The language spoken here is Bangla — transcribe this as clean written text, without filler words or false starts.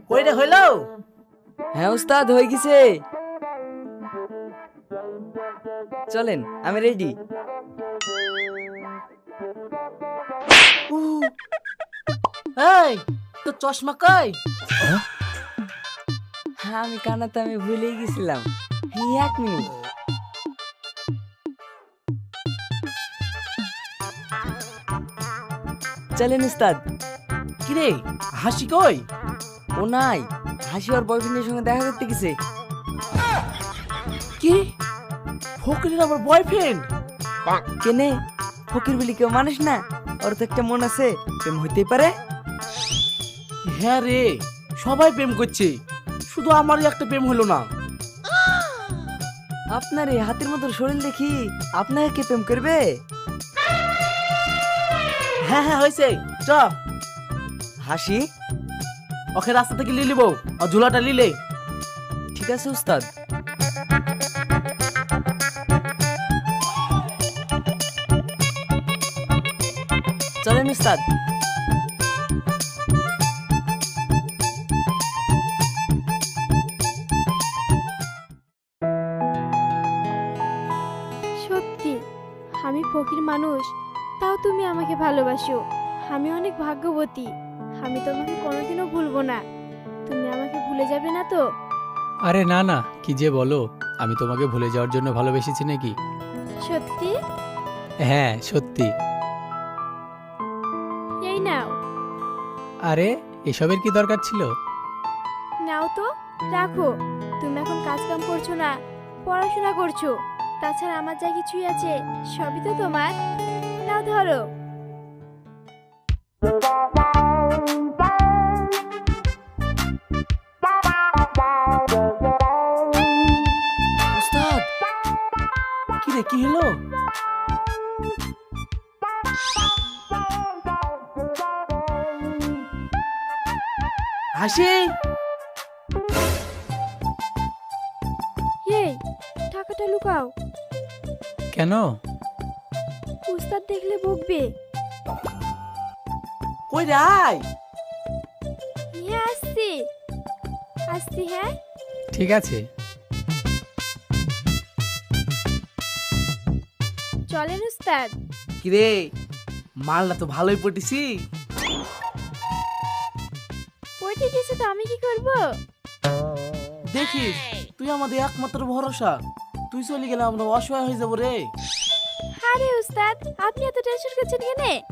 কইরে হইলো? হ্যাঁ উস্তাদ, হয়ে গেছে। চলেন, আমি রেডি। এই তো চশমা কই? হ্যাঁ, আমি কানাতে আমি ভুলেই গেছিলাম। এই 1 মিনিট। চলেন উস্তাদ। কিরে হাসি কই? ও নাই, হাসি ওর বয়ফ্রেন্ডের সঙ্গে দেখা করতে গেছে। কি? ফকিরের আমার বয়ফ্রেন্ড? কেনে, ফকির বলি কেউ মানুষ না? ওর তো একটা মন আছে, প্রেম হইতেই পারে। হ্যাঁ রে, সবাই প্রেম করছে, শুধু আমারই একটা প্রেম হলো না। আপনার এই হাতের মতো শরীর দেখি আপনাকে কে প্রেম করবে? হ্যাঁ হ্যাঁ হয়েছে, চ। হাসি, ওকে রাস্তা থেকে লিলিব, আর ঝুলাটা লিলে। ঠিক আছে উস্তাদ। চলেন উস্তাদ। সত্যি আমি ফকির মানুষ, তাও তুমি আমাকে ভালোবাসো। আমি অনেক ভাগ্যবতী। আমি তোমাকে কোনোদিনও ভুলবো না। তুমি আমাকে ভুলে যাবে না তো? আরে না না, কি যে বলো, আমি তোমাকে ভুলে যাওয়ার জন্য ভালোবেসেছি নাকি? সত্যি? হ্যাঁ সত্যি। এই নাও। আরে এসবের কি দরকার ছিল? নাও তো, রাখো। তুমি এখন কাজ কাম করছো না, পড়াশোনা করছো। তাছাড়া আমার যা কিছুই আছে সবই তো তোমার। নাও ধরো। উস্তাদ, কিরে কি হলো? হাসি, এই টাকাটা লুকাও। কেন? উস্তাদ দেখলে বকবে। কই রে আয়। হ্যাঁ আসছি, আসছি। হ্যাঁ ঠিক আছে। চলেন উস্তাদ। কিরে মালটা তো ভালোই পটিছি। ওইটা কিছু তো আমি কি করব? দেখিস, তুই আমাদের একমাত্র ভরসা। তুই চলে গেলে আমরা অসহায় হয়ে যাবো রে। আরে উস্তাদ, আপনি এত টেনশন করছেন কেন?